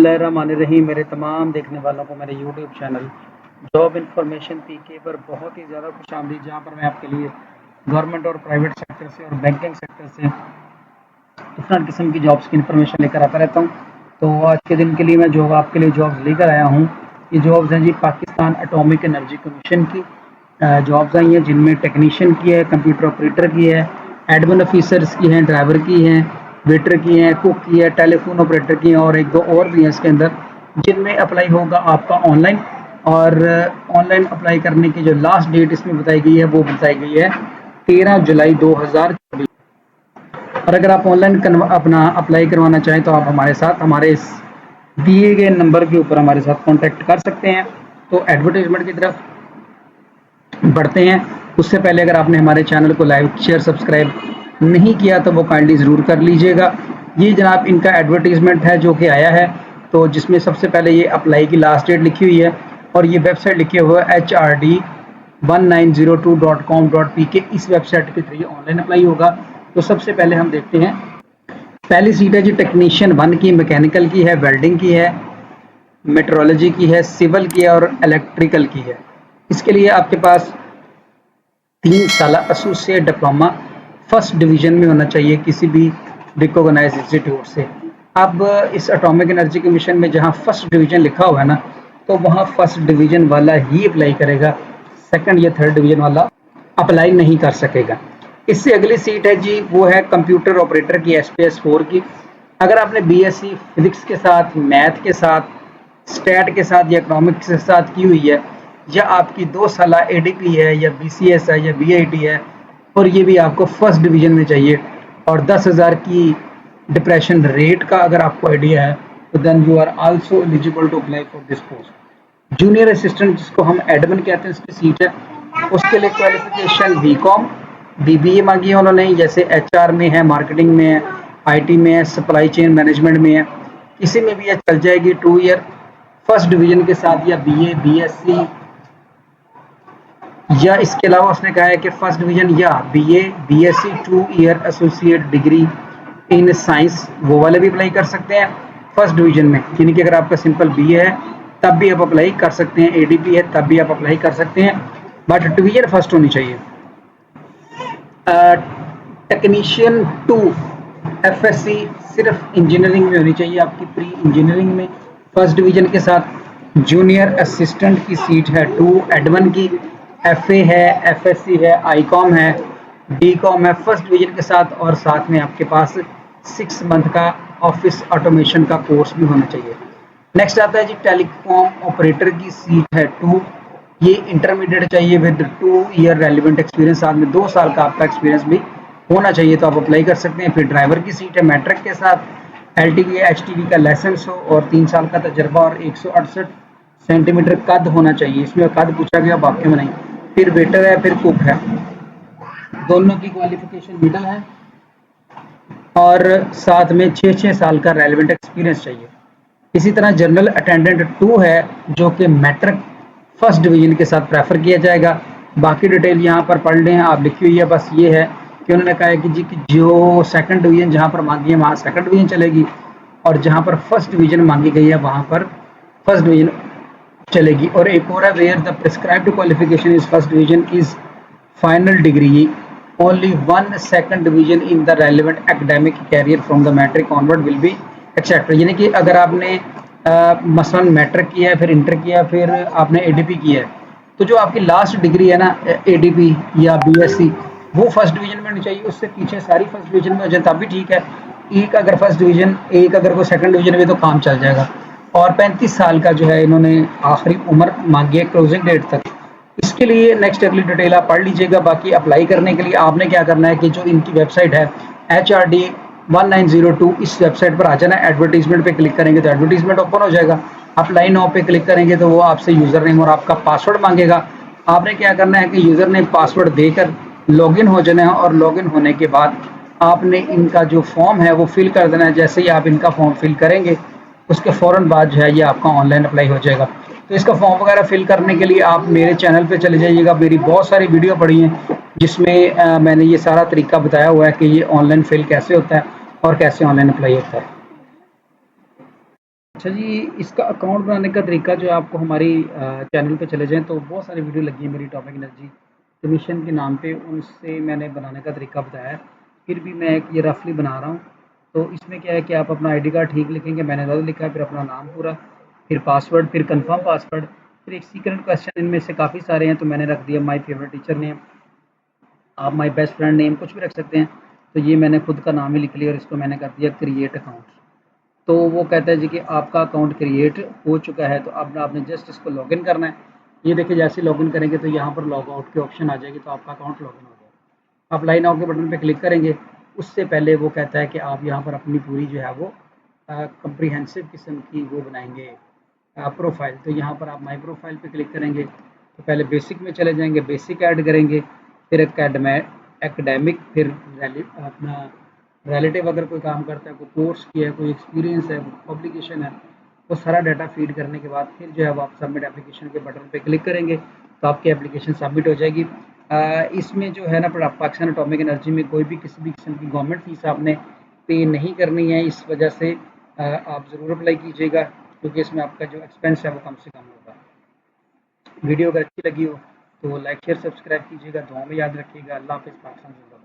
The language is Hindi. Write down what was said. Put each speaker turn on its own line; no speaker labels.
बिस्मिल्लाहिर्रहमानिर्रहीम। मेरे तमाम देखने वालों को मेरे यूट्यूब चैनल जॉब इन्फॉर्मेशन पीके पर बहुत ही ज़्यादा खुशामदीद, जहाँ पर मैं आपके लिए गवर्नमेंट और प्राइवेट सेक्टर से और बैंकिंग सेक्टर से डिफरेंट किस्म की जॉब्स की इन्फॉर्मेशन लेकर आता रहता हूँ। तो आज के दिन के लिए मैं जो आपके लिए जॉब्स लेकर आया हूँ, ये जॉब्स हैं जी पाकिस्तान एटॉमिक एनर्जी कमीशन की जॉब्स आई हैं, जिनमें टेक्नीशियन की है, कंप्यूटर ऑपरेटर की है, एडमिन ऑफिसर्स की हैं, ड्राइवर की हैं, वेटर की हैं, कुक की है, टेलीफोन ऑपरेटर की हैं और एक दो और भी हैं इसके अंदर, जिनमें अप्लाई होगा आपका ऑनलाइन। और ऑनलाइन अप्लाई करने की जो लास्ट डेट इसमें बताई गई है वो बताई गई है 13 जुलाई 2024। और अगर आप ऑनलाइन अपना अप्लाई करवाना चाहें तो आप हमारे साथ हमारे इस दिए गए नंबर के ऊपर हमारे साथ कांटेक्ट कर सकते हैं। तो एडवर्टाइजमेंट की तरफ बढ़ते हैं। उससे पहले अगर आपने हमारे चैनल को लाइक शेयर सब्सक्राइब नहीं किया तो वो काइंडली ज़रूर कर लीजिएगा। ये जनाब इनका एडवर्टीज़मेंट है जो कि आया है, तो जिसमें सबसे पहले ये अप्लाई की लास्ट डेट लिखी हुई है और ये वेबसाइट लिखी हुआ है HRD1902.com.pk। इस वेबसाइट के थ्रू ऑनलाइन अप्लाई होगा। तो सबसे पहले हम देखते हैं, पहली सीट है जी टेक्नीशियन 1 की, मैकेनिकल की है, वेल्डिंग की है, मेट्रोलॉजी की है, सिविल की है और इलेक्ट्रिकल की है। इसके लिए आपके पास 3 साल एसोसिएट डिप्लोमा फर्स्ट डिवीजन में होना चाहिए किसी भी रिकॉग्नाइज इंस्टीट्यूट से। अब इस एटॉमिक एनर्जी कमीशन में जहां फर्स्ट डिवीजन लिखा हुआ है ना, तो वहां फर्स्ट डिवीजन वाला ही अप्लाई करेगा, सेकंड या थर्ड डिवीजन वाला अप्लाई नहीं कर सकेगा। इससे अगली सीट है जी, वो है कंप्यूटर ऑपरेटर की SPS 4 की। अगर आपने BSc फिजिक्स के साथ, मैथ के साथ, स्टैट के साथ या इकोनॉमिक्स के साथ की हुई है, या आपकी 2 साल ADP है या BCS है या BIT है, और ये भी आपको फर्स्ट डिवीजन में चाहिए, और 10,000 की डिप्रेशन रेट का अगर आपको आइडिया है, तो then you are also eligible to apply for this post. Junior assistant, जिसको हम एडमिन कहते हैं, इसकी सीट है। उसके लिए क्वालिफिकेशन BCom BBA मांगी है उन्होंने, जैसे HR में है, मार्केटिंग में है, IT में है, सप्लाई चेन मैनेजमेंट में है, किसी में भी ये चल जाएगी। 2 ईयर फर्स्ट डिवीजन के साथ, या BA BSc, या इसके अलावा उसने कहा है कि फर्स्ट डिवीजन या BA BSc 2 year associate degree in science, वो वाले भी अप्लाई कर सकते हैं फर्स्ट डिवीजन में। यानी कि अगर आपका सिंपल BA है तब भी आप अप्लाई कर सकते हैं, ADP है तब भी आप अप्लाई कर सकते हैं, बट डिवीजन फर्स्ट होनी चाहिए। टेक्नीशियन 2 FSC सिर्फ इंजीनियरिंग में होनी चाहिए आपकी, प्री इंजीनियरिंग में, फर्स्ट डिवीजन के साथ। जूनियर असिस्टेंट की सीट है 2 एडमिन की, FA है, FSC है, ICOM है, BCom है फर्स्ट डिवीजन के साथ, और साथ में आपके पास 6 मंथ का ऑफिस ऑटोमेशन का कोर्स भी होना चाहिए। नेक्स्ट आता है जी टेलीकॉम ऑपरेटर की सीट है 2, ये इंटरमीडिएट चाहिए विद 2 ईयर रेलिवेंट एक्सपीरियंस, साथ में 2 साल का आपका एक्सपीरियंस भी होना चाहिए, तो आप अप्लाई कर सकते हैं। फिर ड्राइवर की सीट है मैट्रिक के साथ, LTV HTV का लाइसेंस हो और 3 साल का तजर्बा और 168 सेंटीमीटर कद होना चाहिए। इसमें कद पूछा गया, वाक्य में नहीं। फिर वेटर है, फिर कुक है, दोनों की क्वालिफिकेशन मिडल है, और साथ में 6 साल का रेलिवेंट एक्सपीरियंस चाहिए। इसी तरह जनरल अटेंडेंट 2 है, जो कि मैट्रिक फर्स्ट डिवीजन के साथ प्रेफर किया जाएगा। बाकी डिटेल यहाँ पर पढ़ लें, आप लिखी हुई है। बस ये है कि उन्होंने कहा है कि जी कि जो सेकंड डिवीजन जहाँ पर मांगी है वहाँ सेकंड डिवीजन चलेगी, और जहाँ पर फर्स्ट डिवीजन मांगी गई है वहाँ पर फर्स्ट डिवीजन चलेगी। और एक और है, where the prescribed qualification is first division is final degree, only 1 second division in the relevant academic career from the matric onward will be accept. यानी कि अगर आपने मसलन मैट्रिक किया है, फिर इंटर किया, फिर आपने ADP किया है, तो जो आपकी लास्ट डिग्री है ना ADP या BSc, वो फर्स्ट डिवीजन में होनी चाहिए। उससे पीछे सारी फर्स्ट डिवीजन में हो जाए तब भी ठीक है। एक अगर फर्स्ट डिवीजन, एक अगर कोई सेकंड डिवीजन में, तो काम चल जाएगा। और 35 साल का जो है इन्होंने आखिरी उम्र मांगी है क्लोजिंग डेट तक। इसके लिए नेक्स्ट अगली डिटेल आप पढ़ लीजिएगा। बाकी अप्लाई करने के लिए आपने क्या करना है कि जो इनकी वेबसाइट है HRD1902, इस वेबसाइट पर आ जाना, एडवर्टीजमेंट पे क्लिक करेंगे तो एडवर्टीजमेंट ओपन हो जाएगा। अप्लाई नाउ पे क्लिक करेंगे तो वो आपसे यूज़र नेम और आपका पासवर्ड मांगेगा। आपने क्या करना है कि यूज़र नेम पासवर्ड देकर लॉगिन हो जाना है, और लॉगिन होने के बाद आपने इनका जो फॉर्म है वो फिल कर देना है। जैसे ही आप इनका फॉर्म फिल करेंगे उसके फ़ौरन बाद जो है ये आपका ऑनलाइन अप्लाई हो जाएगा। तो इसका फॉर्म वगैरह फिल करने के लिए आप मेरे चैनल पे चले जाइएगा। मेरी बहुत सारी वीडियो पड़ी हैं जिसमें मैंने ये सारा तरीका बताया हुआ है कि ये ऑनलाइन फिल कैसे होता है और कैसे ऑनलाइन अप्लाई होता है। अच्छा जी, इसका अकाउंट बनाने का तरीका जो है आपको हमारी चैनल पे चले जाएँ तो बहुत सारी वीडियो लगी है मेरी टॉपिक एनर्जी कमीशन के नाम पे, उनसे मैंने बनाने का तरीका बताया है। फिर भी मैं एक ये रफली बना रहा हूँ। तो इसमें क्या है कि आप अपना आईडी कार्ड ठीक लिखेंगे, मैंने गलत लिखा है, फिर अपना नाम पूरा, फिर पासवर्ड, फिर कंफर्म पासवर्ड, फिर एक सीक्रेट क्वेश्चन, इनमें से काफ़ी सारे हैं तो मैंने रख दिया माय फेवरेट टीचर नेम। आप माय बेस्ट फ्रेंड नेम कुछ भी रख सकते हैं। तो ये मैंने खुद का नाम ही लिख लिया और इसको मैंने कर दिया क्रिएट अकाउंट। तो वो कहता है जी कि आपका अकाउंट क्रिएट हो चुका है, तो अब आपने जस्ट इसको लॉगिन करना है। ये देखिए जैसे ही लॉगिन करेंगे तो यहाँ पर लॉग आउट की ऑप्शन आ जाएगी, तो आपका अकाउंट लॉगिन हो जाएगा। आप लाइन आउट के बटन पे क्लिक करेंगे, उससे पहले वो कहता है कि आप यहाँ पर अपनी पूरी जो है वो कम्प्रीहेंसिव किस्म की वो बनाएंगे प्रोफाइल। तो यहाँ पर आप माई प्रोफाइल पे क्लिक करेंगे तो पहले बेसिक में चले जाएंगे, बेसिक ऐड करेंगे, फिर एकेडमिक, फिर अपना रिलेटिव अगर कोई काम करता है, कोई कोर्स किया है, कोई एक्सपीरियंस है, पब्लिकेशन है, वो सारा डाटा फीड करने के बाद फिर जो है वो आप सबमिट एप्लीकेशन के बटन पे क्लिक करेंगे तो आपकी एप्लीकेशन सबमिट हो जाएगी। इसमें जो है ना पाकिस्तान एटॉमिक एनर्जी में कोई भी किसी भी किस्म की गवर्नमेंट फीस आपने पे नहीं करनी है। इस वजह से आप ज़रूर अप्लाई कीजिएगा क्योंकि इसमें आपका जो एक्सपेंस है वो कम से कम होगा। वीडियो अगर अच्छी लगी हो तो लाइक शेयर सब्सक्राइब कीजिएगा, दुआ में याद रखिएगा। अल्लाह हाफ़िज़। पाकिस्तान।